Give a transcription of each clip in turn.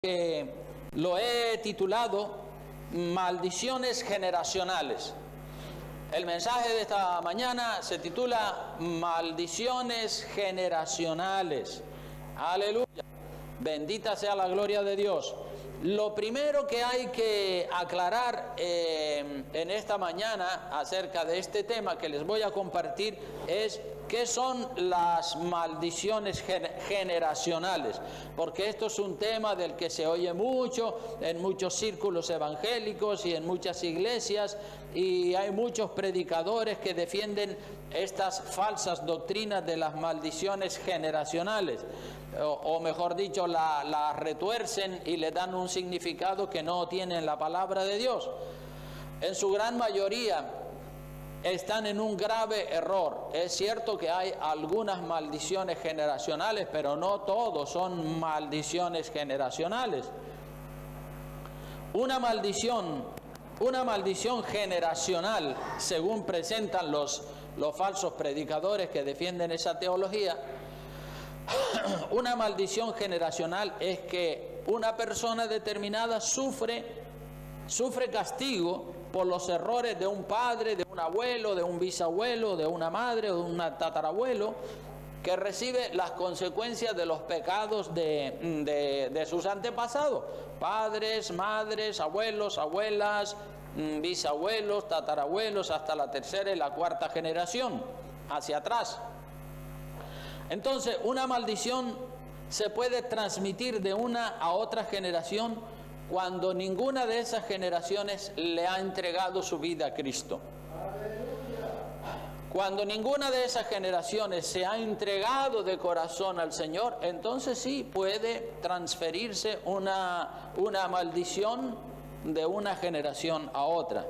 que lo he titulado Maldiciones generacionales. El mensaje de esta mañana se titula Maldiciones generacionales. Aleluya. Bendita sea la gloria de Dios. Lo primero que hay que aclarar en esta mañana acerca de este tema que les voy a compartir es qué son las maldiciones generacionales, porque esto es un tema del que se oye mucho en muchos círculos evangélicos y en muchas iglesias, y hay muchos predicadores que defienden estas falsas doctrinas de las maldiciones generacionales, o mejor dicho, la retuercen y le dan un significado que no tiene en la palabra de Dios. En su gran mayoría están en un grave error. Es cierto que hay algunas maldiciones generacionales, pero no todos son maldiciones generacionales. Una maldición generacional, según presentan los falsos predicadores que defienden esa teología, una maldición generacional es que una persona determinada sufre castigo por los errores de un padre, de un abuelo, de un bisabuelo, de una madre o de un tatarabuelo, que recibe las consecuencias de los pecados de sus antepasados, padres, madres, abuelos, abuelas, bisabuelos, tatarabuelos, hasta la tercera y la cuarta generación, hacia atrás. Entonces, una maldición se puede transmitir de una a otra generación cuando ninguna de esas generaciones le ha entregado su vida a Cristo. Cuando ninguna de esas generaciones se ha entregado de corazón al Señor, entonces sí puede transferirse una maldición de una generación a otra.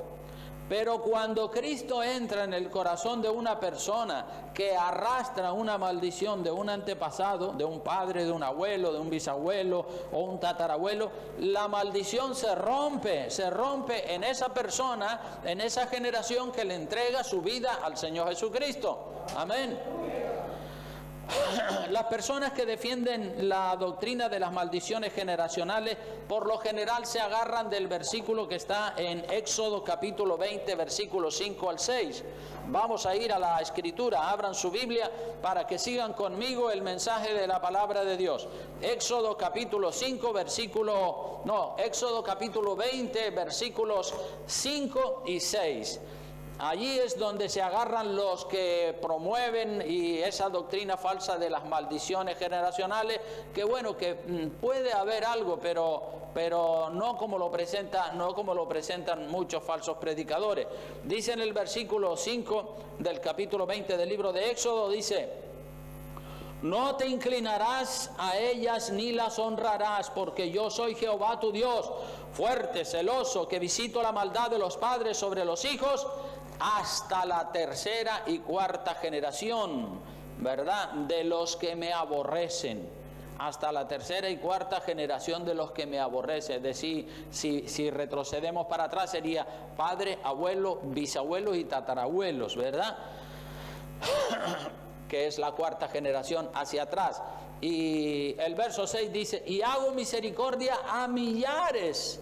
Pero cuando Cristo entra en el corazón de una persona que arrastra una maldición de un antepasado, de un padre, de un abuelo, de un bisabuelo o un tatarabuelo, la maldición se rompe en esa persona, en esa generación que le entrega su vida al Señor Jesucristo. Amén. Las personas que defienden la doctrina de las maldiciones generacionales por lo general se agarran del versículo que está en Éxodo capítulo 20, versículos 5 al 6. Vamos a ir a la escritura, abran su Biblia para que sigan conmigo el mensaje de la palabra de Dios. Éxodo capítulo 20, versículos 5 y 6. Allí es donde se agarran los que promueven y esa doctrina falsa de las maldiciones generacionales, que bueno, que puede haber algo, pero no como lo presentan muchos falsos predicadores. Dice en el versículo 5 del capítulo 20 del libro de Éxodo, dice: no te inclinarás a ellas ni las honrarás, porque yo soy Jehová tu Dios, fuerte, celoso, que visito la maldad de los padres sobre los hijos hasta la tercera y cuarta generación, ¿verdad? De los que me aborrecen. Hasta la tercera y cuarta generación de los que me aborrecen. Es decir, si retrocedemos para atrás sería padre, abuelo, bisabuelos y tatarabuelos, ¿verdad? Que es la cuarta generación hacia atrás. Y el verso 6 dice: y hago misericordia a millares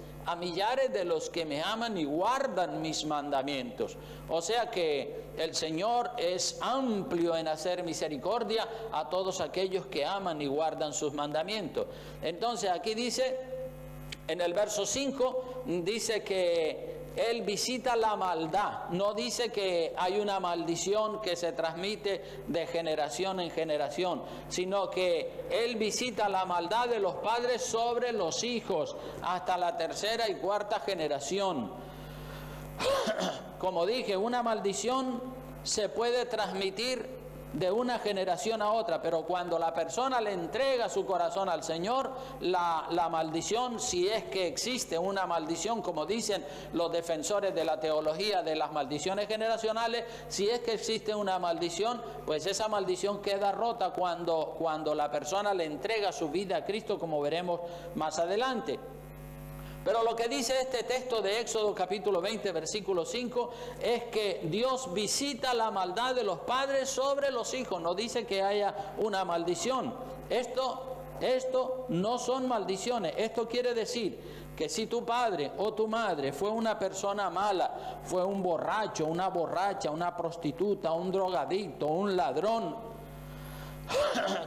de los que me aman y guardan mis mandamientos. O sea que el Señor es amplio en hacer misericordia a todos aquellos que aman y guardan sus mandamientos. Entonces aquí dice, en el verso 5, dice que Él visita la maldad. No dice que hay una maldición que se transmite de generación en generación, sino que Él visita la maldad de los padres sobre los hijos hasta la tercera y cuarta generación. Como dije, una maldición se puede transmitir de una generación a otra, pero cuando la persona le entrega su corazón al Señor, la maldición, si es que existe una maldición, como dicen los defensores de la teología de las maldiciones generacionales, si es que existe una maldición, pues esa maldición queda rota cuando la persona le entrega su vida a Cristo, como veremos más adelante. Pero lo que dice este texto de Éxodo capítulo 20, versículo 5, es que Dios visita la maldad de los padres sobre los hijos. No dice que haya una maldición. Esto Esto no son maldiciones. Esto quiere decir que si tu padre o tu madre fue una persona mala, fue un borracho, una borracha, una prostituta, un drogadicto, un ladrón,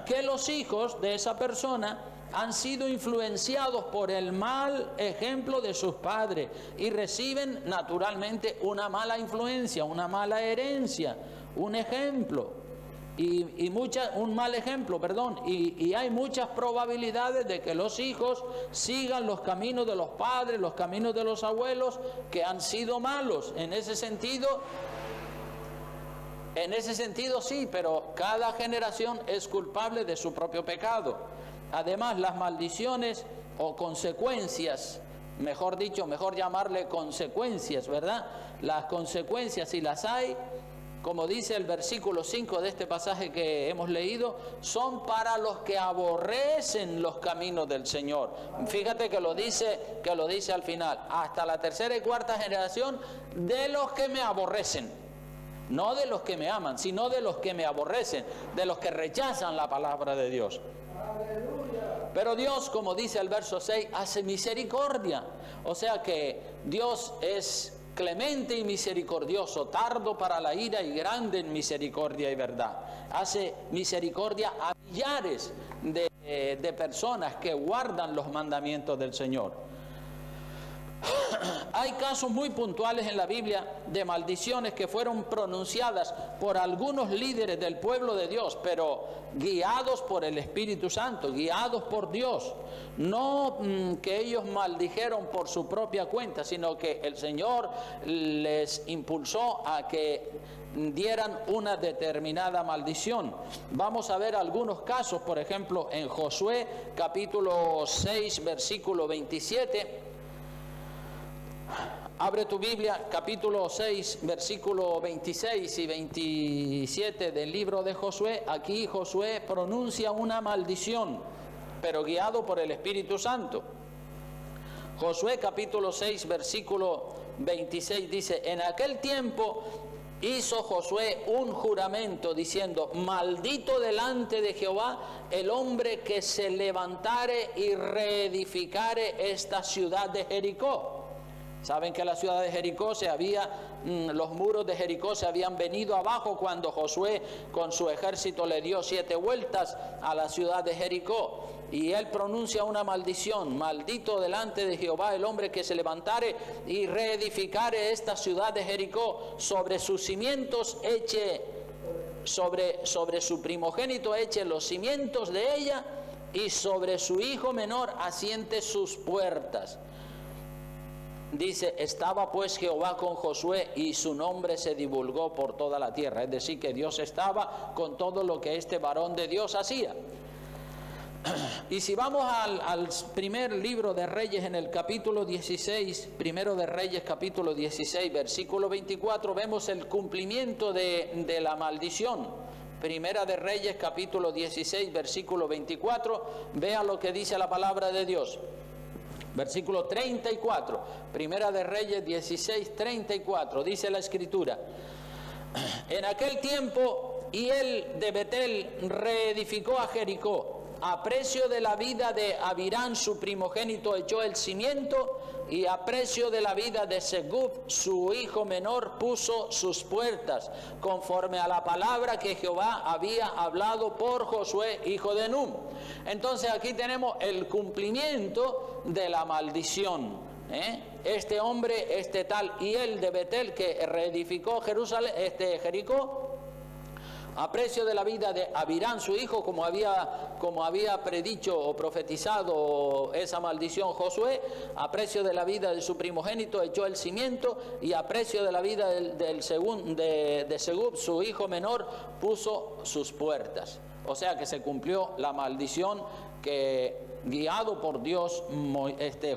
que los hijos de esa persona han sido influenciados por el mal ejemplo de sus padres y reciben naturalmente una mala influencia, una mala herencia, un ejemplo. Un mal ejemplo, y hay muchas probabilidades de que los hijos sigan los caminos de los padres, los caminos de los abuelos, que han sido malos. En ese sentido sí, pero cada generación es culpable de su propio pecado. Además, las maldiciones o consecuencias, mejor llamarle consecuencias, ¿verdad? Las consecuencias, si las hay, como dice el versículo 5 de este pasaje que hemos leído, son para los que aborrecen los caminos del Señor. Fíjate que lo dice al final, hasta la tercera y cuarta generación de los que me aborrecen. No de los que me aman, sino de los que me aborrecen, de los que rechazan la palabra de Dios. ¡Aleluya! Pero Dios, como dice el verso 6, hace misericordia. O sea que Dios es clemente y misericordioso, tardo para la ira y grande en misericordia y verdad. Hace misericordia a millares de personas que guardan los mandamientos del Señor. Hay casos muy puntuales en la Biblia de maldiciones que fueron pronunciadas por algunos líderes del pueblo de Dios, pero guiados por el Espíritu Santo, guiados por Dios. No que ellos maldijeron por su propia cuenta, sino que el Señor les impulsó a que dieran una determinada maldición. Vamos a ver algunos casos, por ejemplo, en Josué capítulo 6, versículo 27. Abre tu Biblia, capítulo 6, versículo 26 y 27 del libro de Josué. Aquí Josué pronuncia una maldición, pero guiado por el Espíritu Santo. Josué capítulo 6, versículo 26 dice: en aquel tiempo hizo Josué un juramento diciendo: maldito delante de Jehová el hombre que se levantare y reedificare esta ciudad de Jericó. Saben que la ciudad de Jericó los muros de Jericó se habían venido abajo cuando Josué con su ejército le dio 7 vueltas a la ciudad de Jericó. Y él pronuncia una maldición: maldito delante de Jehová el hombre que se levantare y reedificare esta ciudad de Jericó, sobre sus cimientos eche, sobre su primogénito eche los cimientos de ella, y sobre su hijo menor asiente sus puertas. Dice: estaba pues Jehová con Josué y su nombre se divulgó por toda la tierra. Es decir, que Dios estaba con todo lo que este varón de Dios hacía. Y si vamos al primer libro de Reyes, en el capítulo 16, primero de Reyes capítulo 16, versículo 24, vemos el cumplimiento de la maldición. Primera de Reyes capítulo 16, versículo 24, vea lo que dice la palabra de Dios. Versículo 34, Primera de Reyes 16, 34, dice la Escritura: en aquel tiempo Hiel de Betel reedificó a Jericó, a precio de la vida de Abirán su primogénito echó el cimiento, y a precio de la vida de Segub su hijo menor puso sus puertas, conforme a la palabra que Jehová había hablado por Josué hijo de Nun. Entonces aquí tenemos el cumplimiento de la maldición. Este hombre, este tal Hiel de Betel, que reedificó Jericó, a precio de la vida de Abirán su hijo, como había predicho o profetizado esa maldición Josué, a precio de la vida de su primogénito echó el cimiento, y a precio de la vida de Segub su hijo menor puso sus puertas. O sea que se cumplió la maldición que, guiado por Dios,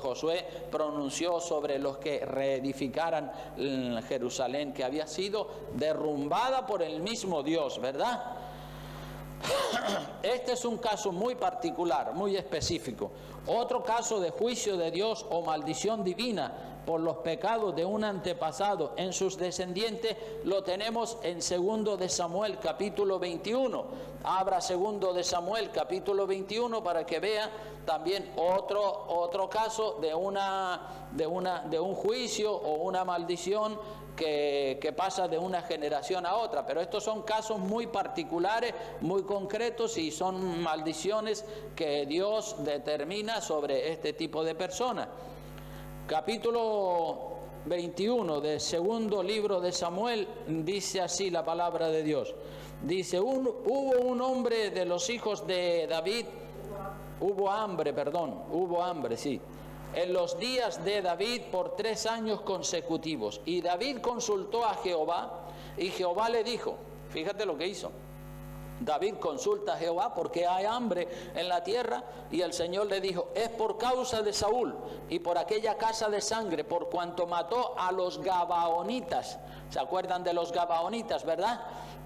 Josué pronunció sobre los que reedificaran Jerusalén, que había sido derrumbada por el mismo Dios, ¿verdad? Este es un caso muy particular, muy específico. Otro caso de juicio de Dios o maldición divina por los pecados de un antepasado en sus descendientes lo tenemos en 2 de Samuel capítulo 21. Abra 2 de Samuel capítulo 21 para que vea también otro caso de un juicio o una maldición que pasa de una generación a otra. Pero estos son casos muy particulares, muy concretos, y son maldiciones que Dios determina sobre este tipo de personas. Capítulo 21 del segundo libro de Samuel dice así la palabra de Dios. Dice, hubo un hombre de los hijos de David, hubo hambre, sí, en los días de David por 3 años consecutivos. Y David consultó a Jehová, y Jehová le dijo, fíjate lo que hizo. David consulta a Jehová porque hay hambre en la tierra, y el Señor le dijo, es por causa de Saúl y por aquella casa de sangre, por cuanto mató a los gabaonitas. ¿Se acuerdan de los gabaonitas, verdad?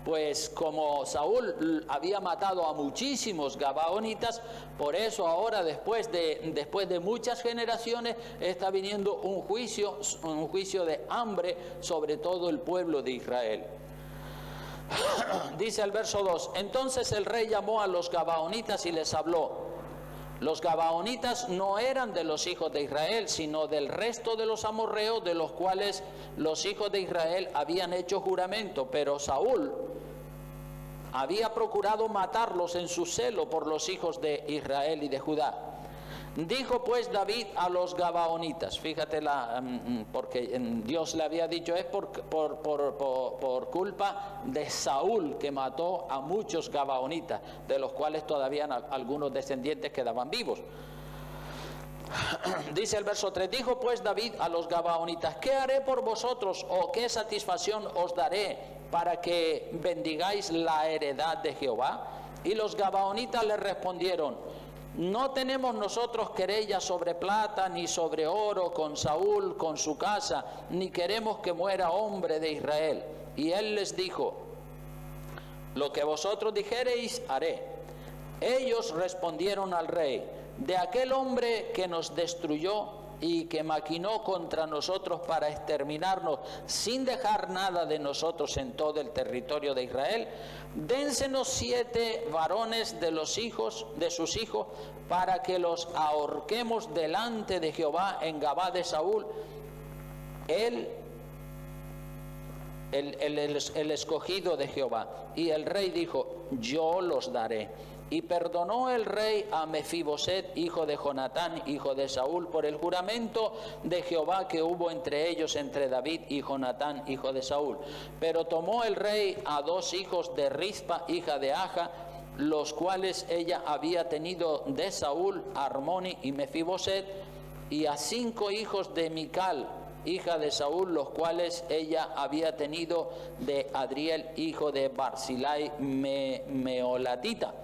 Pues como Saúl había matado a muchísimos gabaonitas, por eso ahora después de muchas generaciones está viniendo un juicio de hambre sobre todo el pueblo de Israel. Dice el verso 2, entonces el rey llamó a los gabaonitas y les habló. Los gabaonitas no eran de los hijos de Israel, sino del resto de los amorreos, de los cuales los hijos de Israel habían hecho juramento, pero Saúl había procurado matarlos en su celo por los hijos de Israel y de Judá. Dijo pues David a los gabaonitas, fíjate porque Dios le había dicho, es por culpa de Saúl que mató a muchos gabaonitas, de los cuales todavía algunos descendientes quedaban vivos. Dice el verso 3, dijo pues David a los gabaonitas, ¿qué haré por vosotros o qué satisfacción os daré para que bendigáis la heredad de Jehová? Y los gabaonitas le respondieron, no tenemos nosotros querella sobre plata ni sobre oro con Saúl, con su casa, ni queremos que muera hombre de Israel. Y él les dijo, lo que vosotros dijereis haré. Ellos respondieron al rey, de aquel hombre que nos destruyó y que maquinó contra nosotros para exterminarnos sin dejar nada de nosotros en todo el territorio de Israel, dénsenos 7 varones de sus hijos para que los ahorquemos delante de Jehová en Gabá de Saúl, el escogido de Jehová. Y el rey dijo, yo los daré. Y perdonó el rey a Mefiboset, hijo de Jonatán, hijo de Saúl, por el juramento de Jehová que hubo entre ellos, entre David y Jonatán, hijo de Saúl. Pero tomó el rey a 2 hijos de Rispa, hija de Aja, los cuales ella había tenido de Saúl, Armoni y Mefiboset, y a 5 hijos de Mical, hija de Saúl, los cuales ella había tenido de Adriel, hijo de Barzilai Meolatita.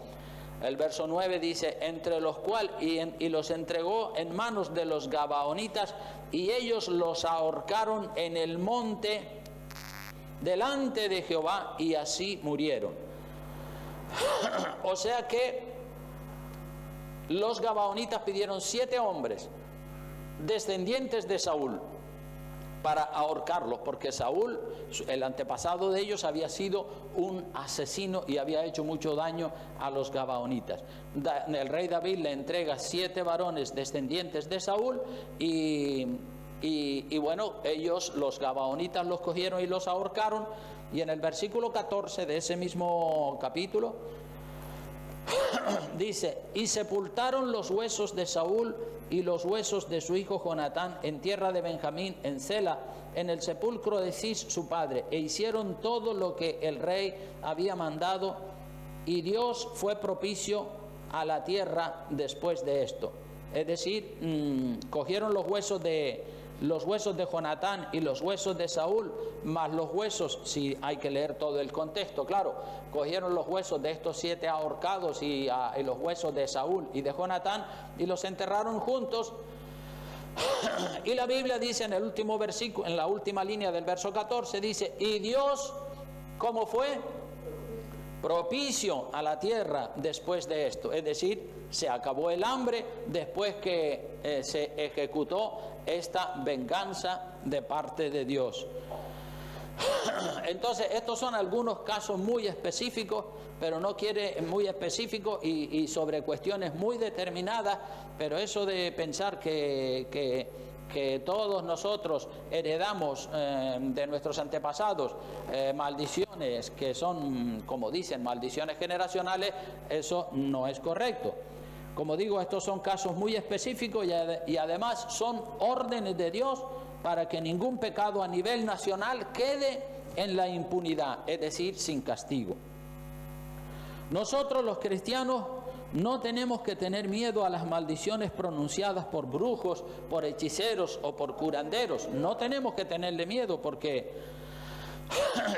El verso 9 dice, entre los cuales y los entregó en manos de los gabaonitas, y ellos los ahorcaron en el monte delante de Jehová, y así murieron. O sea que los gabaonitas pidieron 7 hombres descendientes de Saúl para ahorcarlos, porque Saúl, el antepasado de ellos, había sido un asesino y había hecho mucho daño a los gabaonitas. El rey David le entrega 7 varones descendientes de Saúl y bueno, ellos, los gabaonitas, los cogieron y los ahorcaron. Y en el versículo 14 de ese mismo capítulo dice, y sepultaron los huesos de Saúl y los huesos de su hijo Jonatán en tierra de Benjamín, en Sela, en el sepulcro de Cis su padre, e hicieron todo lo que el rey había mandado, y Dios fue propicio a la tierra después de esto. Es decir, cogieron los huesos de Jonatán y los huesos de Saúl, más los huesos, si hay que leer todo el contexto, claro, cogieron los huesos de estos 7 ahorcados y los huesos de Saúl y de Jonatán y los enterraron juntos. Y la Biblia dice en el último versículo, en la última línea del verso 14, dice, y Dios, ¿cómo fue? propicio a la tierra después de esto. Es decir, se acabó el hambre después que se ejecutó esta venganza de parte de Dios. Entonces, estos son algunos casos muy específicos, pero no quiere muy específicos y sobre cuestiones muy determinadas, pero eso de pensar que todos nosotros heredamos de nuestros antepasados maldiciones que son, como dicen, maldiciones generacionales, eso no es correcto. Como digo, estos son casos muy específicos y además son órdenes de Dios para que ningún pecado a nivel nacional quede en la impunidad, es decir, sin castigo. Nosotros los cristianos no tenemos que tener miedo a las maldiciones pronunciadas por brujos, por hechiceros o por curanderos. No tenemos que tenerle miedo porque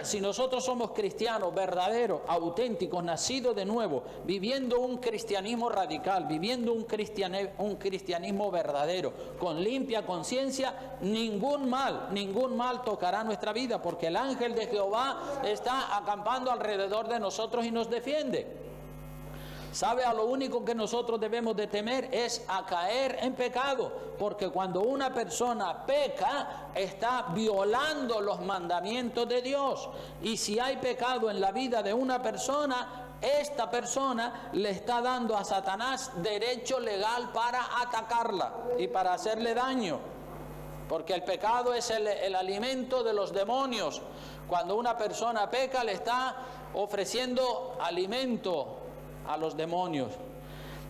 si nosotros somos cristianos verdaderos, auténticos, nacidos de nuevo, viviendo un cristianismo radical, viviendo un cristianismo verdadero, con limpia conciencia, ningún mal tocará nuestra vida, porque el ángel de Jehová está acampando alrededor de nosotros y nos defiende. ¿Sabe? A lo único que nosotros debemos de temer es a caer en pecado, porque cuando una persona peca, está violando los mandamientos de Dios. Y si hay pecado en la vida de una persona, esta persona le está dando a Satanás derecho legal para atacarla y para hacerle daño, porque el pecado es el alimento de los demonios. Cuando una persona peca, le está ofreciendo alimento a los demonios.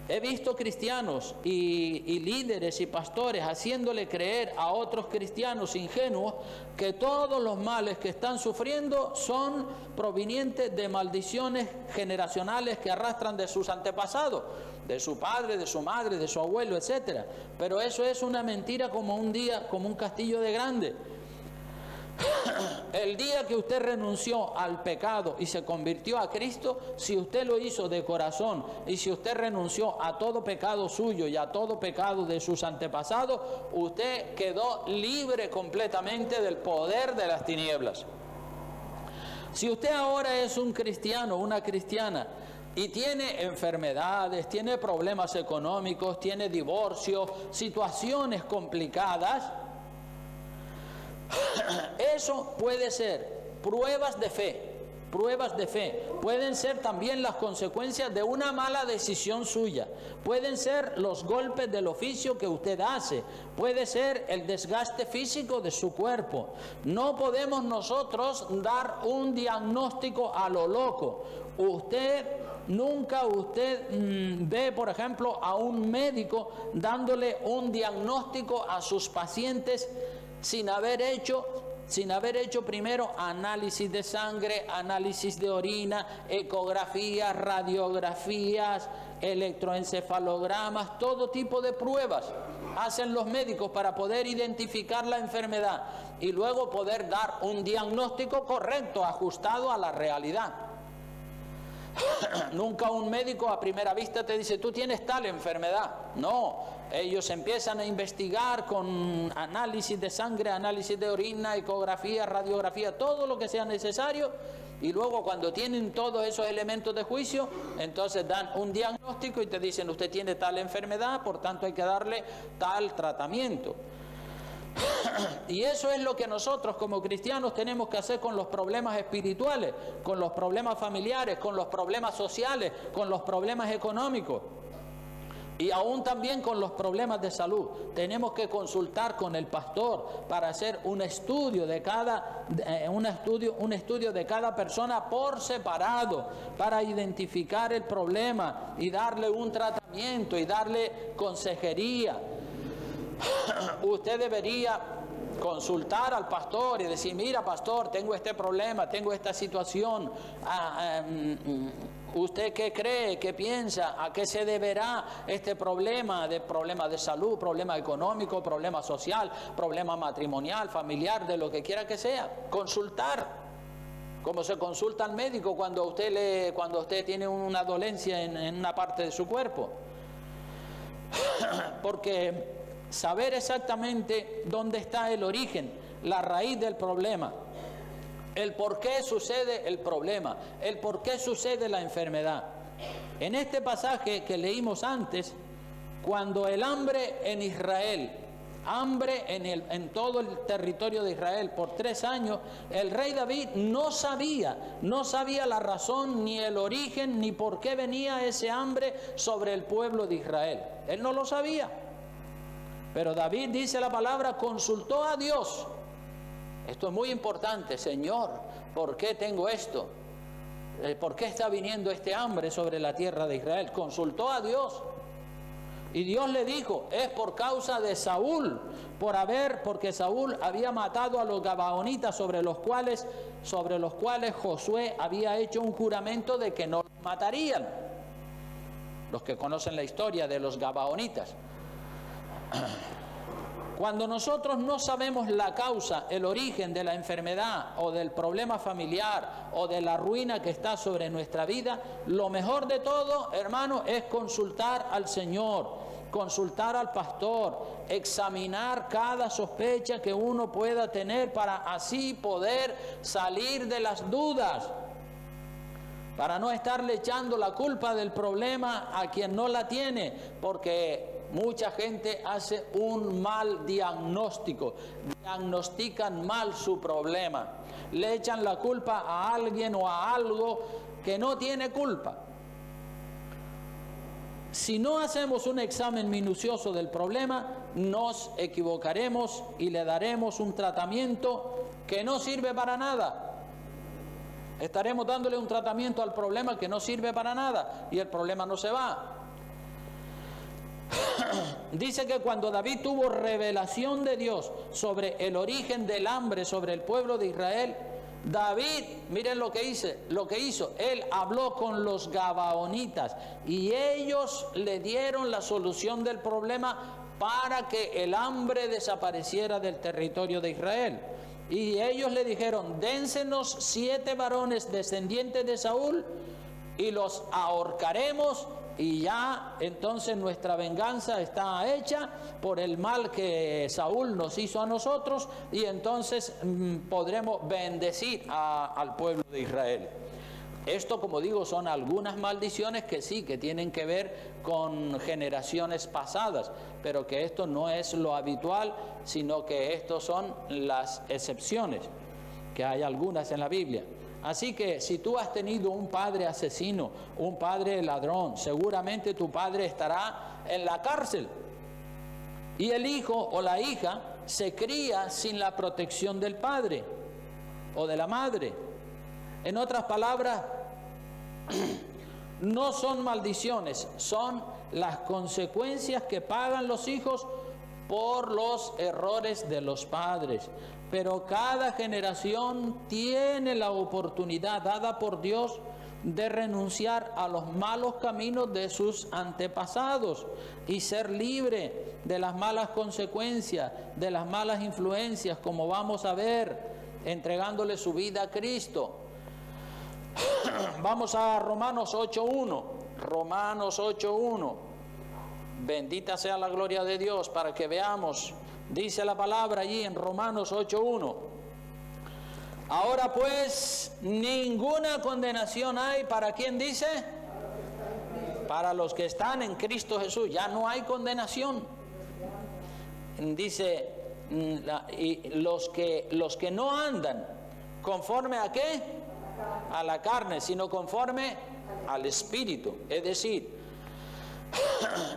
He visto cristianos y líderes y pastores haciéndole creer a otros cristianos ingenuos que todos los males que están sufriendo son provenientes de maldiciones generacionales que arrastran de sus antepasados, de su padre, de su madre, de su abuelo, etc. Pero eso es una mentira como un castillo de grande. El día que usted renunció al pecado y se convirtió a Cristo, si usted lo hizo de corazón y si usted renunció a todo pecado suyo y a todo pecado de sus antepasados, usted quedó libre completamente del poder de las tinieblas. Si usted ahora es un cristiano, una cristiana, y tiene enfermedades, tiene problemas económicos, tiene divorcio, situaciones complicadas, eso puede ser pruebas de fe, pueden ser también las consecuencias de una mala decisión suya, pueden ser los golpes del oficio que usted hace, puede ser el desgaste físico de su cuerpo. No podemos nosotros dar un diagnóstico a lo loco. Nunca ve, por ejemplo, a un médico dándole un diagnóstico a sus pacientes sin haber hecho primero análisis de sangre, análisis de orina, ecografías, radiografías, electroencefalogramas, todo tipo de pruebas hacen los médicos para poder identificar la enfermedad y luego poder dar un diagnóstico correcto, ajustado a la realidad. Nunca un médico a primera vista te dice, tú tienes tal enfermedad. No, ellos empiezan a investigar con análisis de sangre, análisis de orina, ecografía, radiografía, todo lo que sea necesario, y luego cuando tienen todos esos elementos de juicio, entonces dan un diagnóstico y te dicen, usted tiene tal enfermedad, por tanto hay que darle tal tratamiento. Y eso es lo que nosotros como cristianos tenemos que hacer con los problemas espirituales, con los problemas familiares, con los problemas sociales, con los problemas económicos y aún también con los problemas de salud. Tenemos que consultar con el pastor para hacer un estudio de cada persona por separado, para identificar el problema y darle un tratamiento y darle consejería. Usted debería consultar al pastor y decir, mira pastor, tengo este problema, tengo esta situación, ¿usted qué cree, qué piensa, a qué se deberá este problema de salud, problema económico, problema social, problema matrimonial, familiar, de lo que quiera que sea? Consultar, como se consulta al médico cuando usted tiene una dolencia en una parte de su cuerpo, porque saber exactamente dónde está el origen, la raíz del problema, el por qué sucede el problema, el por qué sucede la enfermedad. En este pasaje que leímos antes, cuando el hambre en Israel, hambre en todo el territorio de Israel por 3 años, el rey David no sabía la razón, ni el origen, ni por qué venía ese hambre sobre el pueblo de Israel. Él no lo sabía. Pero David, dice la palabra, consultó a Dios. Esto es muy importante. Señor, ¿por qué tengo esto? ¿Por qué está viniendo este hambre sobre la tierra de Israel? Consultó a Dios. Y Dios le dijo, es por causa de Saúl, porque Saúl había matado a los gabaonitas sobre los cuales Josué había hecho un juramento de que no los matarían. Los que conocen la historia de los gabaonitas. Cuando nosotros no sabemos la causa, el origen de la enfermedad o del problema familiar o de la ruina que está sobre nuestra vida, lo mejor de todo, hermano, es consultar al Señor, consultar al pastor, examinar cada sospecha que uno pueda tener para así poder salir de las dudas, para no estarle echando la culpa del problema a quien no la tiene, porque mucha gente hace un mal diagnóstico, diagnostican mal su problema, le echan la culpa a alguien o a algo que no tiene culpa. Si no hacemos un examen minucioso del problema, nos equivocaremos y le daremos un tratamiento que no sirve para nada. Estaremos dándole un tratamiento al problema que no sirve para nada y el problema no se va. Dice que cuando David tuvo revelación de Dios sobre el origen del hambre sobre el pueblo de Israel, David, miren lo que hizo, él habló con los gabaonitas y ellos le dieron la solución del problema para que el hambre desapareciera del territorio de Israel. Y ellos le dijeron, dénsenos 7 varones descendientes de Saúl y los ahorcaremos, y ya entonces nuestra venganza está hecha por el mal que Saúl nos hizo a nosotros, y entonces podremos bendecir al pueblo de Israel. Esto, como digo, son algunas maldiciones que sí, que tienen que ver con generaciones pasadas, pero que esto no es lo habitual, sino que estos son las excepciones, que hay algunas en la Biblia. Así que si tú has tenido un padre asesino, un padre ladrón, seguramente tu padre estará en la cárcel. Y el hijo o la hija se cría sin la protección del padre o de la madre. En otras palabras, no son maldiciones, son las consecuencias que pagan los hijos por los errores de los padres. Pero cada generación tiene la oportunidad dada por Dios de renunciar a los malos caminos de sus antepasados y ser libre de las malas consecuencias, de las malas influencias, como vamos a ver, entregándole su vida a Cristo. Vamos a Romanos 8:1. Romanos 8:1. Bendita sea la gloria de Dios, para que veamos. Dice la palabra allí en Romanos 8:1. Ahora pues, ninguna condenación hay. ¿Para quién dice? Para los que están en Cristo Jesús. Ya no hay condenación. Dice, y los que no andan conforme a qué, a la carne, sino conforme al Espíritu. Es decir,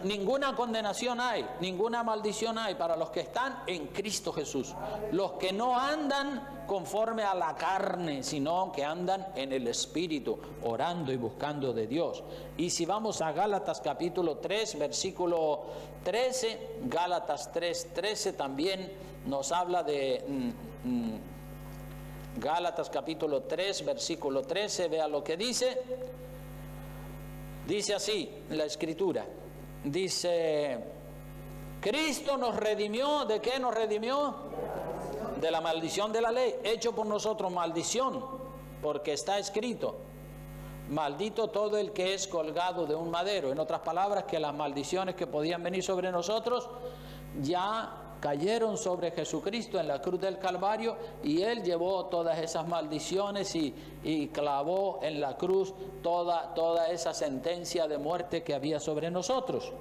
ninguna condenación hay, ninguna maldición hay para los que están en Cristo Jesús. Los que no andan conforme a la carne, sino que andan en el Espíritu, orando y buscando de Dios. Y si vamos a Gálatas capítulo 3, versículo 13, Gálatas 3:13 también nos habla de Gálatas capítulo 3, versículo 13, vea lo que dice. Dice así la Escritura, dice, Cristo nos redimió. ¿De qué nos redimió? De la maldición de la ley, hecho por nosotros maldición, porque está escrito, maldito todo el que es colgado de un madero. En otras palabras, que las maldiciones que podían venir sobre nosotros ya cayeron sobre Jesucristo en la cruz del Calvario, y Él llevó todas esas maldiciones y clavó en la cruz toda esa sentencia de muerte que había sobre nosotros.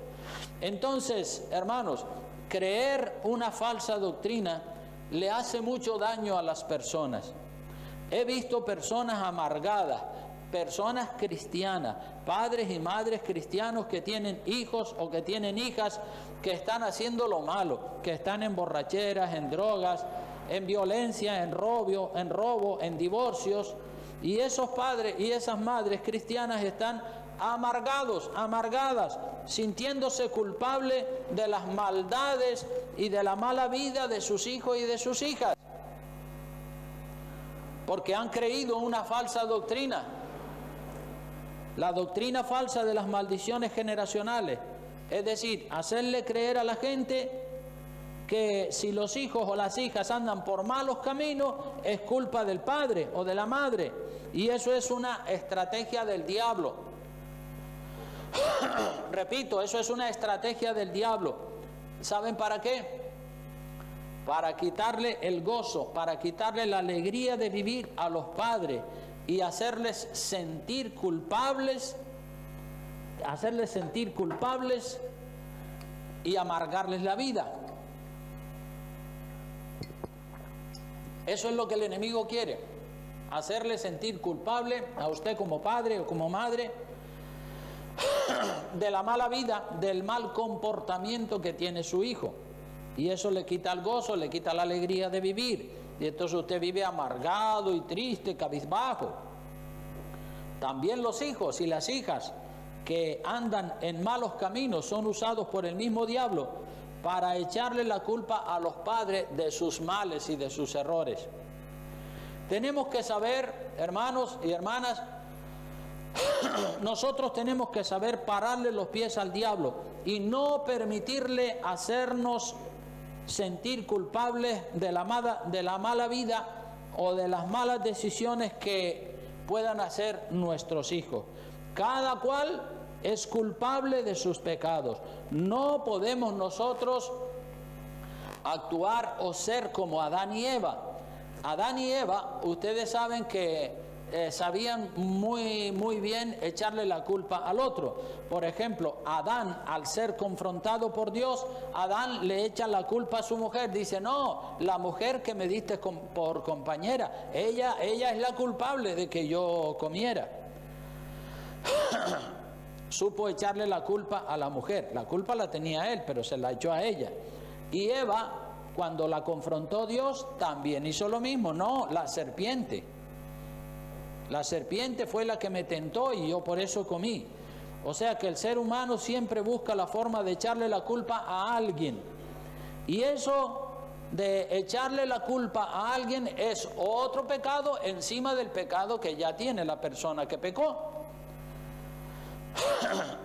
Entonces, hermanos, creer una falsa doctrina le hace mucho daño a las personas. He visto personas amargadas, personas cristianas, padres y madres cristianos que tienen hijos o que tienen hijas que están haciendo lo malo, que están en borracheras, en drogas, en violencia, en robo, en divorcios, y esos padres y esas madres cristianas están amargadas, sintiéndose culpables de las maldades y de la mala vida de sus hijos y de sus hijas, porque han creído una falsa doctrina. La doctrina falsa de las maldiciones generacionales, es decir, hacerle creer a la gente que si los hijos o las hijas andan por malos caminos es culpa del padre o de la madre, y eso es una estrategia del diablo. Repito, eso es una estrategia del diablo. ¿Saben para qué? Para quitarle el gozo, para quitarle la alegría de vivir a los padres y hacerles sentir culpables y amargarles la vida. Eso es lo que el enemigo quiere, hacerle sentir culpable a usted como padre o como madre de la mala vida, del mal comportamiento que tiene su hijo. Y eso le quita el gozo, le quita la alegría de vivir. Y entonces usted vive amargado y triste, cabizbajo. También los hijos y las hijas que andan en malos caminos son usados por el mismo diablo para echarle la culpa a los padres de sus males y de sus errores. Tenemos que saber, hermanos y hermanas, nosotros tenemos que saber pararle los pies al diablo y no permitirle hacernos sentir culpables de la mala vida o de las malas decisiones que puedan hacer nuestros hijos. Cada cual es culpable de sus pecados. No podemos nosotros actuar o ser como Adán y Eva. Adán y Eva, ustedes saben que sabían muy bien echarle la culpa al otro. Por ejemplo, Adán, al ser confrontado por Dios, Adán le echa la culpa a su mujer. Dice: no, la mujer que me diste por compañera, ella es la culpable de que yo comiera. Supo echarle la culpa a la mujer. La culpa la tenía él, pero se la echó a ella. Y Eva, cuando la confrontó Dios, también hizo lo mismo. No, la serpiente fue la que me tentó y yo por eso comí. O sea que el ser humano siempre busca la forma de echarle la culpa a alguien. Y eso de echarle la culpa a alguien es otro pecado encima del pecado que ya tiene la persona que pecó.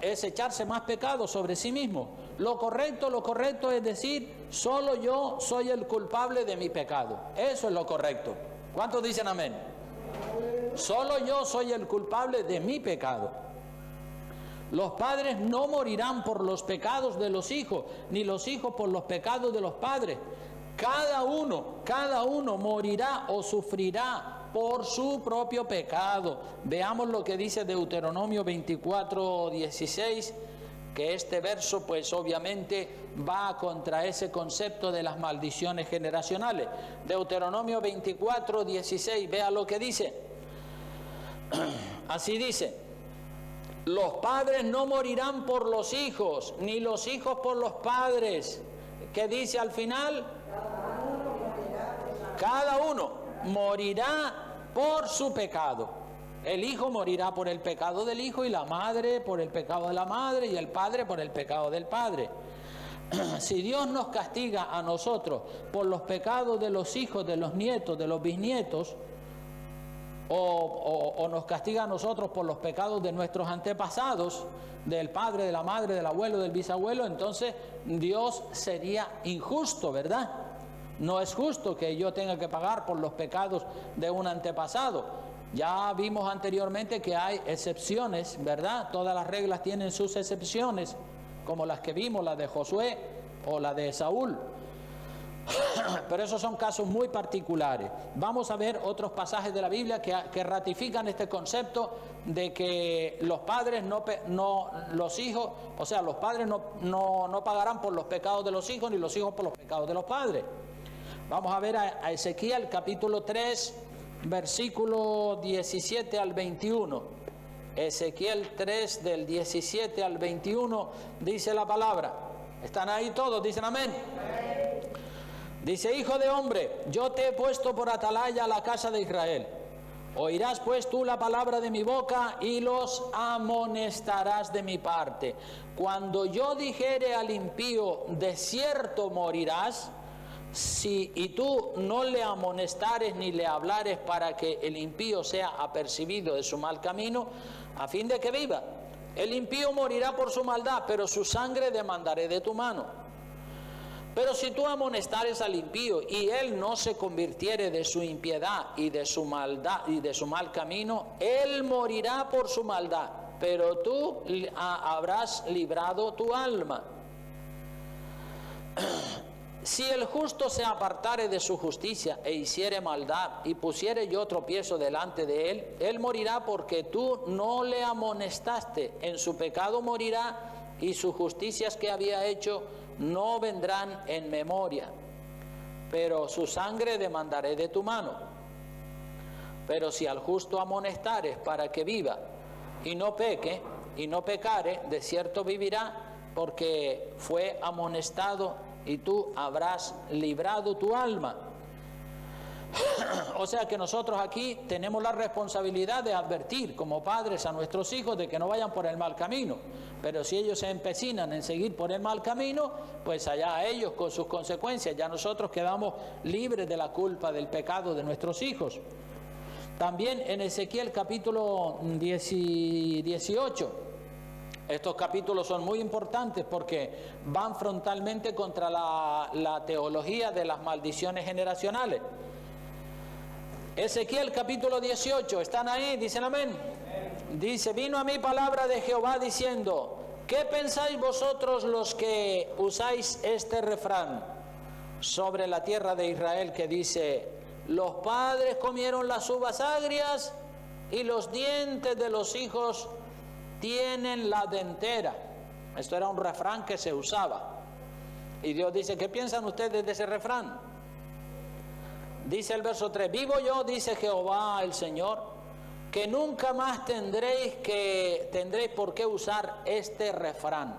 Es echarse más pecado sobre sí mismo. Lo correcto es decir: solo yo soy el culpable de mi pecado. Eso es lo correcto. ¿Cuántos dicen amén? Solo yo soy el culpable de mi pecado. Los padres no morirán por los pecados de los hijos, ni los hijos por los pecados de los padres. Cada uno morirá o sufrirá por su propio pecado. Veamos lo que dice Deuteronomio 24:16, que este verso pues obviamente va contra ese concepto de las maldiciones generacionales. Deuteronomio 24:16, vea lo que dice. Así dice: los padres no morirán por los hijos, ni los hijos por los padres. ¿Qué dice al final? Cada uno morirá por su pecado. El hijo morirá por el pecado del hijo, y la madre por el pecado de la madre, y el padre por el pecado del padre. Si Dios nos castiga a nosotros por los pecados de los hijos, de los nietos, de los bisnietos, o nos castiga a nosotros por los pecados de nuestros antepasados, del padre, de la madre, del abuelo, del bisabuelo, entonces Dios sería injusto, ¿verdad? No es justo que yo tenga que pagar por los pecados de un antepasado. Ya vimos anteriormente que hay excepciones, ¿verdad? Todas las reglas tienen sus excepciones, como las que vimos, la de Josué o la de Saúl. Pero esos son casos muy particulares. Vamos a ver otros pasajes de la Biblia que ratifican este concepto de que los padres los hijos, o sea, los padres no pagarán por los pecados de los hijos, ni los hijos por los pecados de los padres. Vamos a ver a Ezequiel capítulo 3, versículo 17 al 21. Ezequiel 3 del 17 al 21 dice la palabra. ¿Están ahí todos? ¿Dicen amén? Dice: hijo de hombre, yo te he puesto por atalaya a la casa de Israel. Oirás pues tú la palabra de mi boca y los amonestarás de mi parte. Cuando yo dijere al impío, de cierto morirás, y tú no le amonestares ni le hablares para que el impío sea apercibido de su mal camino, a fin de que viva. El impío morirá por su maldad, pero su sangre demandaré de tu mano. Pero si tú amonestares al impío y él no se convirtiere de su impiedad y de su maldad y de su mal camino, él morirá por su maldad, pero tú habrás librado tu alma. Si el justo se apartare de su justicia e hiciere maldad y pusiere yo tropiezo delante de él, él morirá porque tú no le amonestaste. En su pecado morirá y sus justicias que había hecho no vendrán en memoria, pero su sangre demandaré de tu mano. Pero si al justo amonestares para que viva y no peque y no pecare, de cierto vivirá, porque fue amonestado y tú habrás librado tu alma. O sea que nosotros aquí tenemos la responsabilidad de advertir como padres a nuestros hijos de que no vayan por el mal camino. Pero si ellos se empecinan en seguir por el mal camino, pues allá a ellos con sus consecuencias. Ya nosotros quedamos libres de la culpa del pecado de nuestros hijos. También en Ezequiel capítulo 18. Estos capítulos son muy importantes porque van frontalmente contra la teología de las maldiciones generacionales. Ezequiel capítulo 18, ¿están ahí? ¿Dicen amén? Dice: vino a mí palabra de Jehová diciendo: ¿qué pensáis vosotros los que usáis este refrán sobre la tierra de Israel que dice: los padres comieron las uvas agrias y los dientes de los hijos tienen la dentera? Esto era un refrán que se usaba. Y Dios dice: ¿qué piensan ustedes de ese refrán? Dice el verso 3: vivo yo, dice Jehová el Señor, que nunca más tendréis por qué usar este refrán.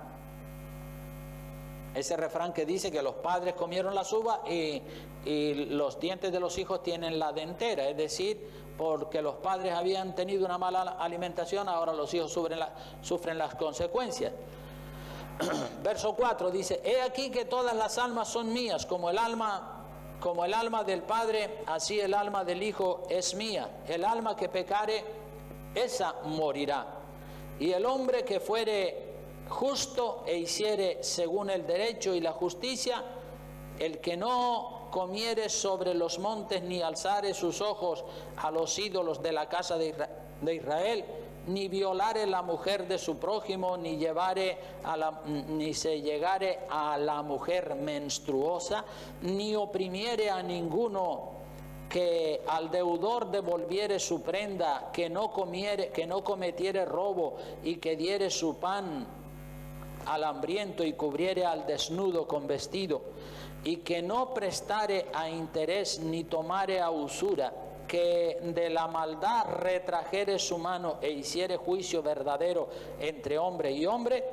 Ese refrán que dice que los padres comieron las uvas y los dientes de los hijos tienen la dentera, es decir, porque los padres habían tenido una mala alimentación, ahora los hijos sufren las consecuencias. Verso 4 dice: he aquí que todas las almas son mías, como el alma del Padre, así el alma del Hijo es mía. El alma que pecare, esa morirá. Y el hombre que fuere justo e hiciere según el derecho y la justicia, el que no comiere sobre los montes ni alzare sus ojos a los ídolos de la casa de Israel, ni violare la mujer de su prójimo, ni se llegare a la mujer menstruosa, ni oprimiere a ninguno, que al deudor devolviere su prenda, que no cometiere robo, y que diere su pan al hambriento y cubriere al desnudo con vestido, y que no prestare a interés ni tomare a usura, que de la maldad retrajere su mano e hiciere juicio verdadero entre hombre y hombre,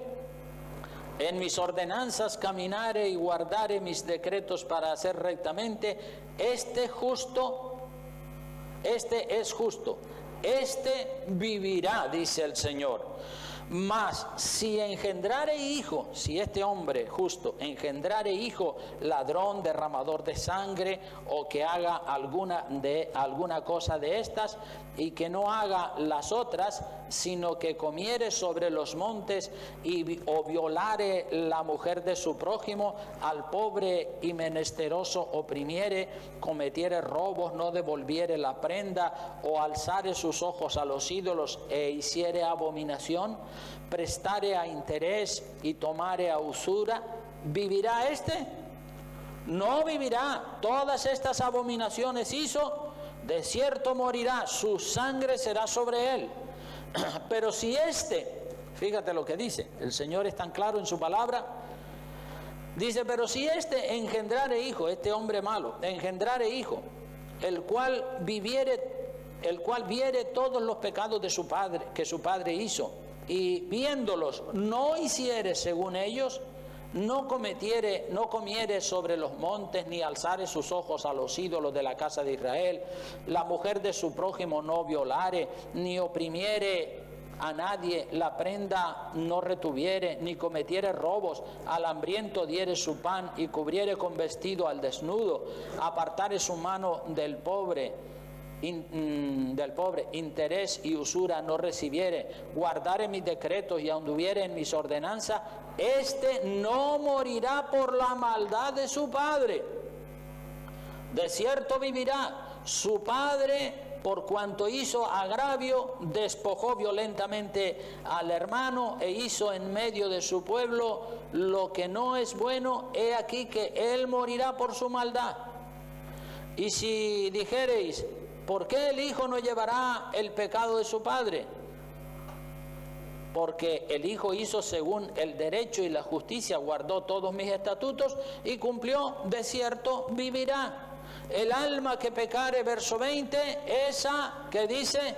en mis ordenanzas caminare y guardare mis decretos para hacer rectamente, este es justo, este vivirá, dice el Señor. Mas si engendrare hijo, si este hombre justo engendrare hijo ladrón, derramador de sangre, o que haga alguna cosa de estas, y que no haga las otras, sino que comiere sobre los montes o violare la mujer de su prójimo, al pobre y menesteroso oprimiere, cometiere robos, no devolviere la prenda, o alzare sus ojos a los ídolos e hiciere abominación, prestare a interés y tomare a usura, ¿vivirá este? no vivirá. Todas estas abominaciones hizo, de cierto morirá, su sangre será sobre él. Pero si fíjate lo que dice, el Señor es tan claro en su palabra, dice, pero si engendrare hijo, este hombre malo, engendrare hijo, el cual viere todos los pecados de su padre, que su padre hizo, y viéndolos no hiciere según ellos, no comiere sobre los montes, ni alzare sus ojos a los ídolos de la casa de Israel, la mujer de su prójimo no violare, ni oprimiere a nadie, la prenda no retuviere, ni cometiere robos, al hambriento diere su pan, y cubriere con vestido al desnudo, apartare su mano del pobre, interés y usura no recibiere, guardare mis decretos y anduviere en mis ordenanzas, no morirá por la maldad de su padre. De cierto vivirá. Su padre, por cuanto hizo agravio, despojó violentamente al hermano e hizo en medio de su pueblo lo que no es bueno, he aquí que él morirá por su maldad. Y si dijereis, ¿por qué el hijo no llevará el pecado de su padre? Porque el hijo hizo según el derecho y la justicia, guardó todos mis estatutos y cumplió, de cierto vivirá. El alma que pecare, verso 20, esa que dice,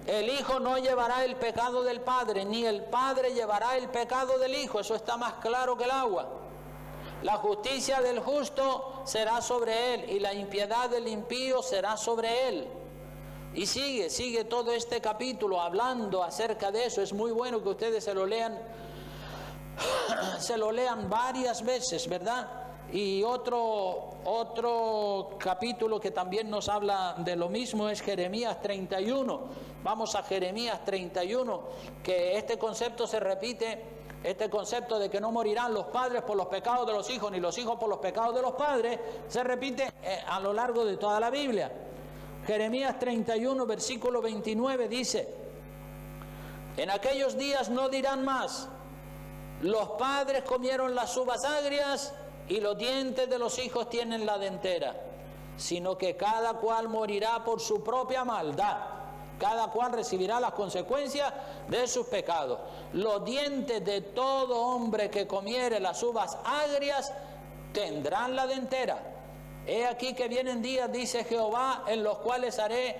el hijo no llevará el pecado del padre, ni el padre llevará el pecado del hijo. Eso está más claro que el agua. La justicia del justo será sobre él, y la impiedad del impío será sobre él. Y sigue todo este capítulo hablando acerca de eso. Es muy bueno que ustedes se lo lean varias veces, ¿verdad? Y otro capítulo que también nos habla de lo mismo es Jeremías 31. Vamos a Jeremías 31, que este concepto se repite, este concepto de que no morirán los padres por los pecados de los hijos, ni los hijos por los pecados de los padres, se repite a lo largo de toda la Biblia. Jeremías 31, versículo 29 dice, en aquellos días no dirán más, los padres comieron las uvas agrias y los dientes de los hijos tienen la dentera, sino que cada cual morirá por su propia maldad. Cada cual recibirá las consecuencias de sus pecados. Los dientes de todo hombre que comiere las uvas agrias tendrán la dentera. He aquí que vienen días, dice Jehová, en los cuales haré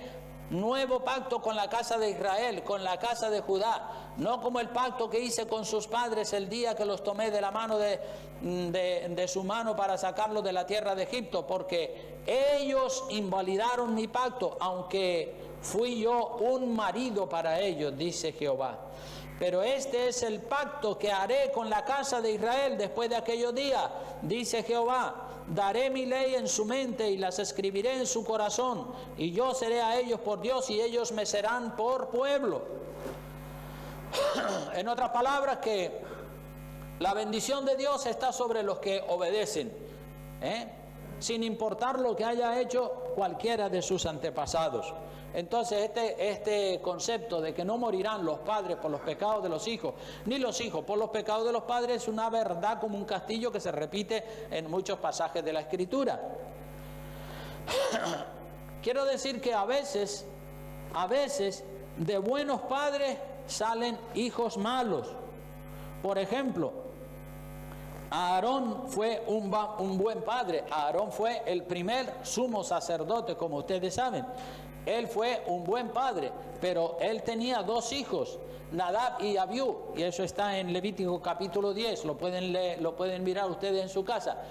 nuevo pacto con la casa de Israel, con la casa de Judá, no como el pacto que hice con sus padres el día que los tomé de la mano de su mano para sacarlos de la tierra de Egipto, porque ellos invalidaron mi pacto, aunque fui yo un marido para ellos, dice Jehová. Pero este es el pacto que haré con la casa de Israel después de aquellos días, dice Jehová. Daré mi ley en su mente y las escribiré en su corazón, y yo seré a ellos por Dios y ellos me serán por pueblo. En otras palabras, que la bendición de Dios está sobre los que obedecen, sin importar lo que haya hecho cualquiera de sus antepasados. Entonces este concepto de que no morirán los padres por los pecados de los hijos, ni los hijos por los pecados de los padres, es una verdad como un castillo que se repite en muchos pasajes de la Escritura. Quiero decir que a veces de buenos padres salen hijos malos. Por ejemplo, Aarón fue un buen padre. Aarón fue el primer sumo sacerdote, como ustedes saben. Él fue un buen padre, pero él tenía dos hijos, Nadab y Abiú, y eso está en Levítico capítulo 10, lo pueden mirar ustedes en su casa.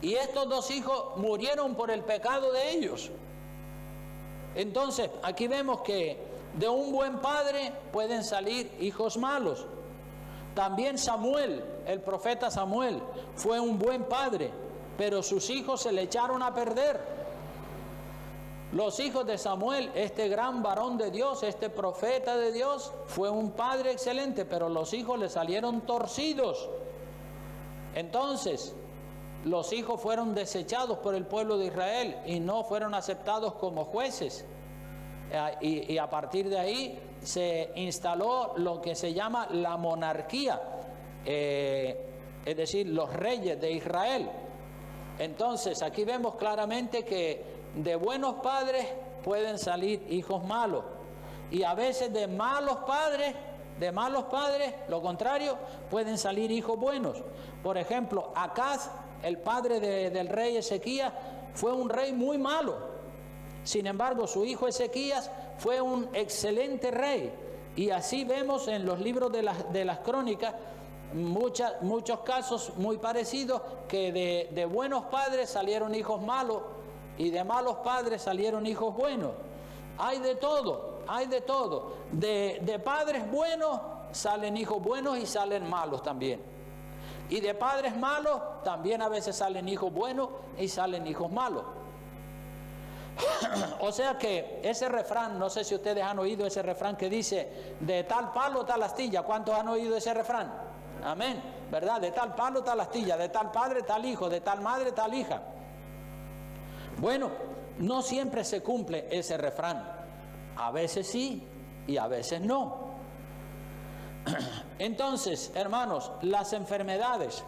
Y estos dos hijos murieron por el pecado de ellos. Entonces, aquí vemos que de un buen padre pueden salir hijos malos. También Samuel, el profeta Samuel, fue un buen padre, pero sus hijos se le echaron a perder. Los hijos de Samuel, este gran varón de Dios, este profeta de Dios, fue un padre excelente, pero los hijos le salieron torcidos. Entonces, los hijos fueron desechados por el pueblo de Israel y no fueron aceptados como jueces. Y a partir de ahí se instaló lo que se llama la monarquía, es decir, los reyes de Israel. Entonces, aquí vemos claramente que de buenos padres pueden salir hijos malos. Y a veces de malos padres, lo contrario, pueden salir hijos buenos. Por ejemplo, Acaz, el padre del rey Ezequías, fue un rey muy malo. Sin embargo, su hijo Ezequías fue un excelente rey. Y así vemos en los libros de las crónicas muchos casos muy parecidos, que de buenos padres salieron hijos malos y de malos padres salieron hijos buenos. Hay de todo, hay de todo. De padres buenos salen hijos buenos y salen malos también. Y de padres malos también a veces salen hijos buenos y salen hijos malos. O sea que ese refrán, no sé si ustedes han oído ese refrán que dice: de tal palo tal astilla. ¿Cuántos han oído ese refrán? Amén, ¿verdad? De tal palo tal astilla, de tal padre tal hijo, de tal madre tal hija. Bueno, no siempre se cumple ese refrán. A veces sí y a veces no. Entonces, hermanos, las enfermedades,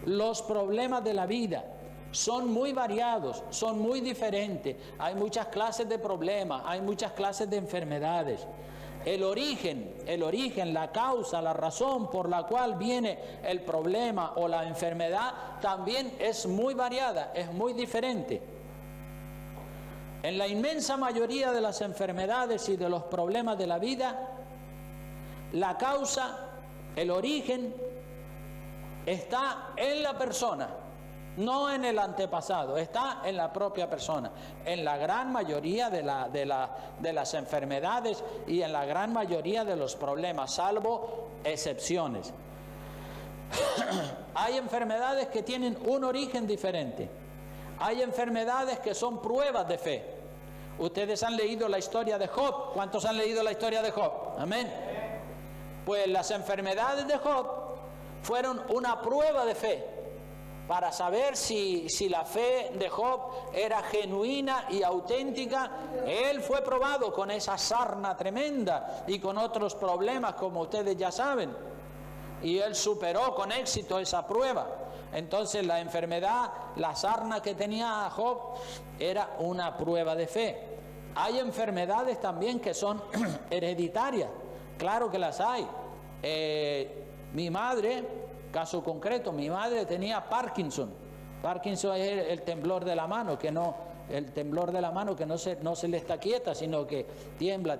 los problemas de la vida son muy variados, son muy diferentes. Hay muchas clases de problemas, hay muchas clases de enfermedades. El origen, la causa, la razón por la cual viene el problema o la enfermedad también es muy variada, es muy diferente. En la inmensa mayoría de las enfermedades y de los problemas de la vida, la causa, el origen, está en la persona, no en el antepasado, está en la propia persona. En la gran mayoría de las enfermedades y en la gran mayoría de los problemas, salvo excepciones. Hay enfermedades que tienen un origen diferente. Hay enfermedades que son pruebas de fe. Ustedes han leído la historia de Job. ¿Cuántos han leído la historia de Job? Amén. Pues las enfermedades de Job fueron una prueba de fe para saber si la fe de Job era genuina y auténtica. Él fue probado con esa sarna tremenda y con otros problemas, como ustedes ya saben, y él superó con éxito esa prueba. Entonces la enfermedad, la sarna que tenía Job, era una prueba de fe. Hay enfermedades también que son hereditarias, claro que las hay. Mi madre, caso concreto, mi madre tenía Parkinson. Parkinson es el temblor de la mano, que no se le está quieta, sino que tiembla.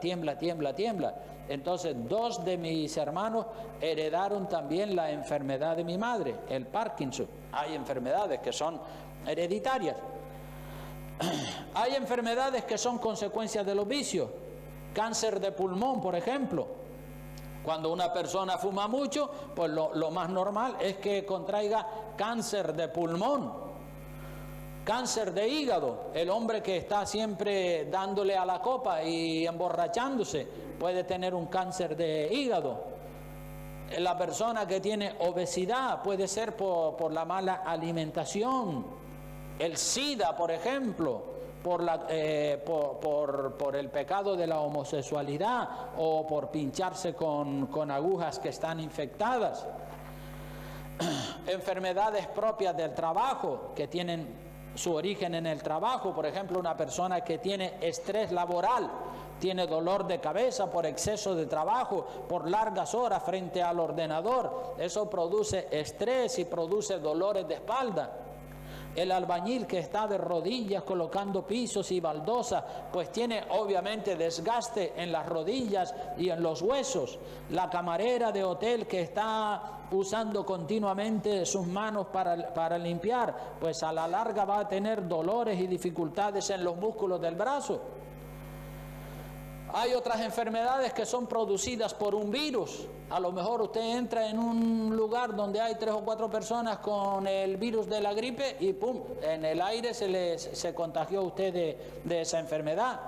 Entonces 2 de mis hermanos heredaron también la enfermedad de mi madre, el Parkinson. Hay enfermedades que son hereditarias. Hay enfermedades que son consecuencias de los vicios. Cáncer de pulmón, por ejemplo. Cuando una persona fuma mucho, pues lo más normal es que contraiga cáncer de pulmón. Cáncer de hígado. El hombre que está siempre dándole a la copa y emborrachándose puede tener un cáncer de hígado. La persona que tiene obesidad puede ser por la mala alimentación. El SIDA, por ejemplo, por el pecado de la homosexualidad o por pincharse con agujas que están infectadas. Enfermedades propias del trabajo que tienen su origen en el trabajo. Por ejemplo, una persona que tiene estrés laboral, tiene dolor de cabeza por exceso de trabajo, por largas horas frente al ordenador. Eso produce estrés y produce dolores de espalda. El albañil que está de rodillas colocando pisos y baldosas, pues tiene obviamente desgaste en las rodillas y en los huesos. La camarera de hotel que está usando continuamente sus manos para limpiar, pues a la larga va a tener dolores y dificultades en los músculos del brazo. Hay otras enfermedades que son producidas por un virus. A lo mejor usted entra en un lugar donde hay 3 o 4 personas con el virus de la gripe y ¡pum!, en el aire se contagió usted de esa enfermedad.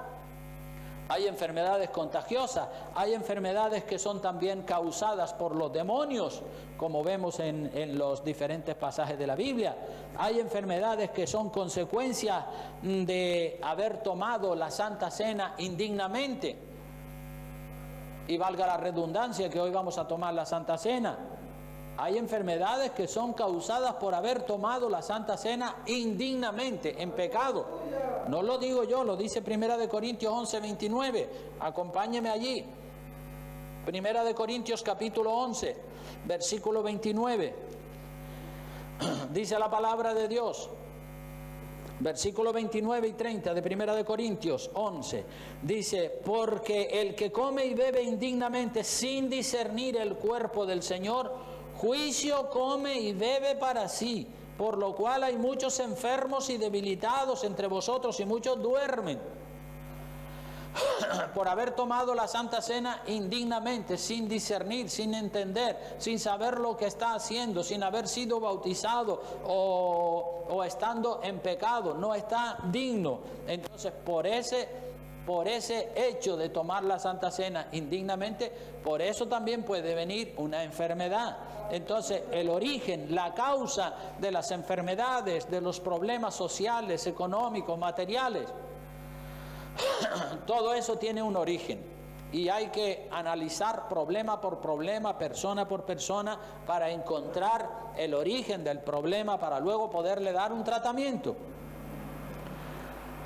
Hay enfermedades contagiosas, hay enfermedades que son también causadas por los demonios, como vemos en los diferentes pasajes de la Biblia. Hay enfermedades que son consecuencias de haber tomado la Santa Cena indignamente. Y valga la redundancia que hoy vamos a tomar la Santa Cena. Hay enfermedades que son causadas por haber tomado la Santa Cena indignamente, en pecado. No lo digo yo, lo dice 1 Corintios 11:29. Acompáñeme allí. 1 Corintios capítulo 11, versículo 29. Dice la palabra de Dios. Versículo 29 y 30 de 1 Corintios 11, dice: porque el que come y bebe indignamente sin discernir el cuerpo del Señor, juicio come y bebe para sí, por lo cual hay muchos enfermos y debilitados entre vosotros y muchos duermen. Por haber tomado la Santa Cena indignamente, sin discernir, sin entender, sin saber lo que está haciendo, sin haber sido bautizado o estando en pecado, no está digno. Entonces, por ese hecho de tomar la Santa Cena indignamente, por eso también puede venir una enfermedad. Entonces, el origen, la causa de las enfermedades, de los problemas sociales, económicos, materiales, todo eso tiene un origen y hay que analizar problema por problema, persona por persona, para encontrar el origen del problema, para luego poderle dar un tratamiento.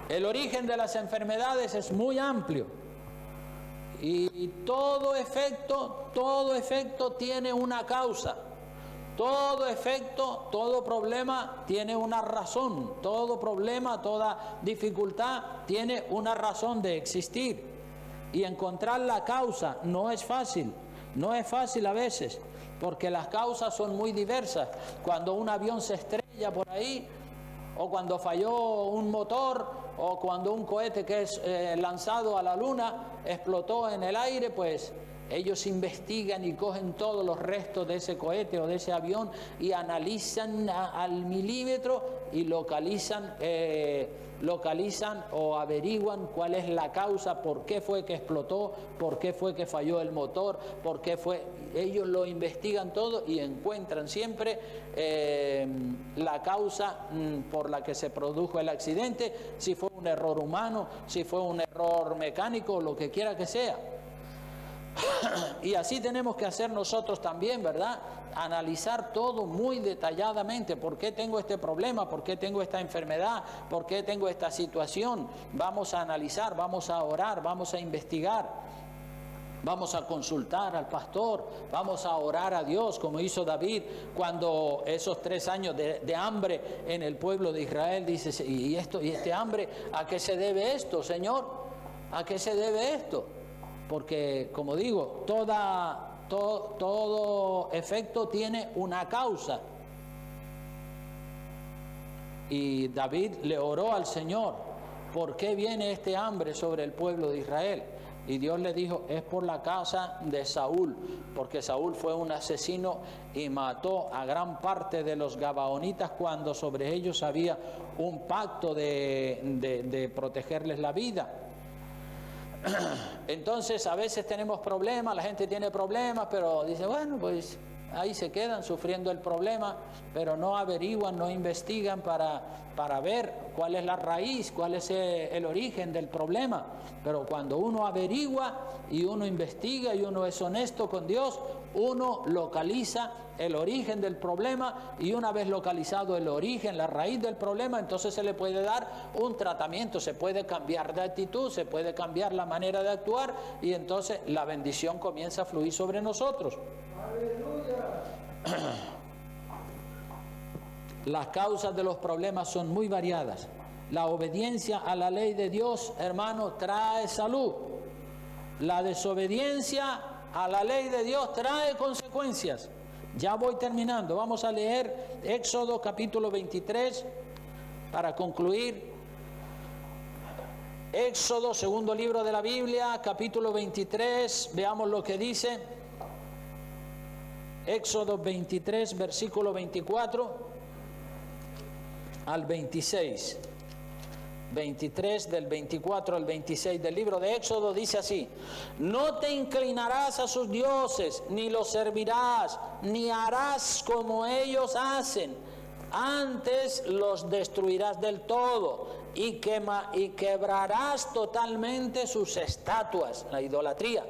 El origen de las enfermedades es muy amplio y todo efecto tiene una causa. Todo efecto, todo problema tiene una razón. Todo problema, toda dificultad tiene una razón de existir. Y encontrar la causa no es fácil. No es fácil a veces, porque las causas son muy diversas. Cuando un avión se estrella por ahí, o cuando falló un motor, o cuando un cohete que es lanzado a la luna explotó en el aire, pues ellos investigan y cogen todos los restos de ese cohete o de ese avión y analizan al milímetro y localizan o averiguan cuál es la causa, por qué fue que explotó, por qué fue que falló el motor, por qué fue. Ellos lo investigan todo y encuentran siempre la causa por la que se produjo el accidente, si fue un error humano, si fue un error mecánico, lo que quiera que sea. Y así tenemos que hacer nosotros también, ¿verdad? Analizar todo muy detalladamente. ¿Por qué tengo este problema? ¿Por qué tengo esta enfermedad? ¿Por qué tengo esta situación? Vamos a analizar, vamos a orar, vamos a investigar, vamos a consultar al pastor, vamos a orar a Dios, como hizo David cuando esos 3 años de hambre en el pueblo de Israel. Dice: ¿y este hambre? ¿A qué se debe esto, Señor? ¿A qué se debe esto? Porque, como digo, todo efecto tiene una causa. Y David le oró al Señor: ¿por qué viene este hambre sobre el pueblo de Israel? Y Dios le dijo: es por la casa de Saúl, porque Saúl fue un asesino y mató a gran parte de los gabaonitas cuando sobre ellos había un pacto de protegerles la vida. Entonces, a veces tenemos problemas, la gente tiene problemas, pero dice: bueno, pues ahí se quedan sufriendo el problema, pero no averiguan, no investigan para ver cuál es la raíz, cuál es el origen del problema. Pero cuando uno averigua y uno investiga y uno es honesto con Dios, uno localiza el origen del problema, y una vez localizado el origen, la raíz del problema, entonces se le puede dar un tratamiento, se puede cambiar de actitud, se puede cambiar la manera de actuar, y entonces la bendición comienza a fluir sobre nosotros. ¡Aleluya! Las causas de los problemas son muy variadas. La obediencia a la ley de Dios, hermano, trae salud. La desobediencia a la ley de Dios trae consecuencias. Ya voy terminando. Vamos a leer Éxodo capítulo 23 para concluir. Éxodo, segundo libro de la Biblia, capítulo 23. Veamos lo que dice. Éxodo 23, versículo 24 al 26. 23 del 24 al 26 del libro de Éxodo dice así: no te inclinarás a sus dioses, ni los servirás, ni harás como ellos hacen, antes los destruirás del todo y quebrarás totalmente sus estatuas, la idolatría.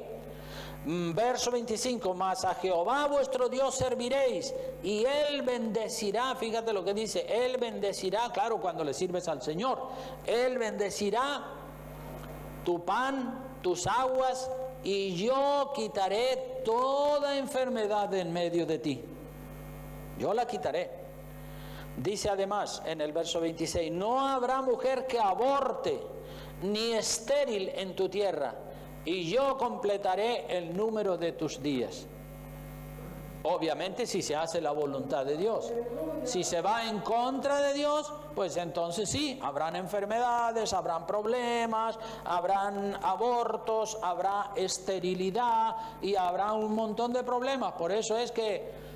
Verso 25, mas a Jehová vuestro Dios serviréis y Él bendecirá, fíjate lo que dice, Él bendecirá, claro, cuando le sirves al Señor, Él bendecirá tu pan, tus aguas, y yo quitaré toda enfermedad en medio de ti. Yo la quitaré. Dice además en el verso 26, no habrá mujer que aborte, ni estéril en tu tierra, y yo completaré el número de tus días. Obviamente si se hace la voluntad de Dios. Si se va en contra de Dios, pues entonces sí, habrán enfermedades, habrán problemas, habrán abortos, habrá esterilidad y habrá un montón de problemas. Por eso es que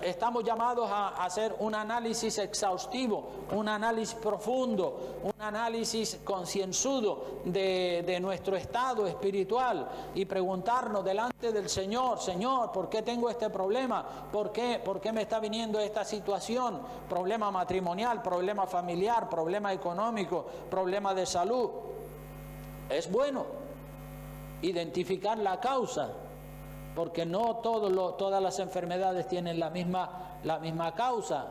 estamos llamados a hacer un análisis exhaustivo, un análisis profundo, un análisis concienzudo de nuestro estado espiritual y preguntarnos delante del Señor, Señor, ¿por qué tengo este problema? ¿Por qué me está viniendo esta situación? Problema matrimonial, problema familiar, problema económico, problema de salud. Es bueno identificar la causa, porque no todas las enfermedades tienen la misma causa.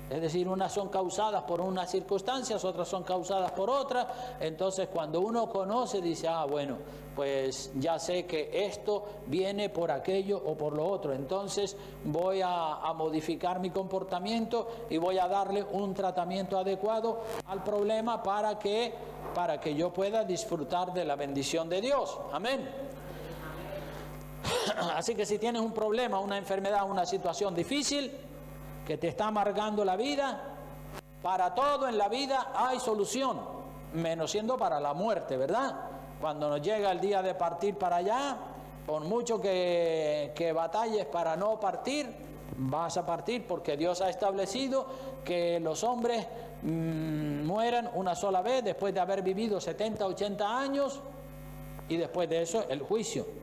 Es decir, unas son causadas por unas circunstancias, otras son causadas por otras. Entonces, cuando uno conoce, dice, bueno, pues ya sé que esto viene por aquello o por lo otro. Entonces, voy a modificar mi comportamiento y voy a darle un tratamiento adecuado al problema para que yo pueda disfrutar de la bendición de Dios. Amén. Así que si tienes un problema, una enfermedad, una situación difícil que te está amargando la vida, para todo en la vida hay solución, menos siendo para la muerte, ¿verdad? Cuando nos llega el día de partir para allá, por mucho que batalles para no partir, vas a partir, porque Dios ha establecido que los hombres mueran una sola vez después de haber vivido 70, 80 años y después de eso el juicio.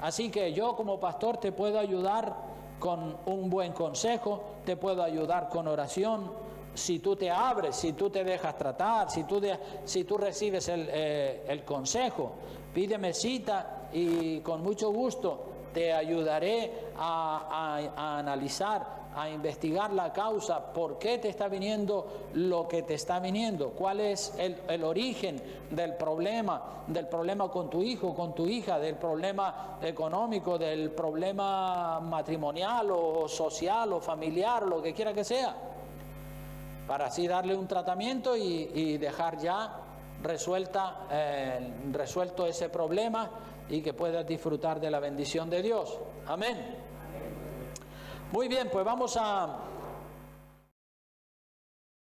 Así que yo como pastor te puedo ayudar con un buen consejo, te puedo ayudar con oración, si tú te abres, si tú te dejas tratar, si tú recibes el consejo, pídeme cita y con mucho gusto te ayudaré a analizar, a investigar la causa, por qué te está viniendo lo que te está viniendo, cuál es el origen del problema con tu hijo, con tu hija, del problema económico, del problema matrimonial o social o familiar, lo que quiera que sea, para así darle un tratamiento y dejar ya resuelto ese problema y que puedas disfrutar de la bendición de Dios. Amén. Muy bien, pues vamos a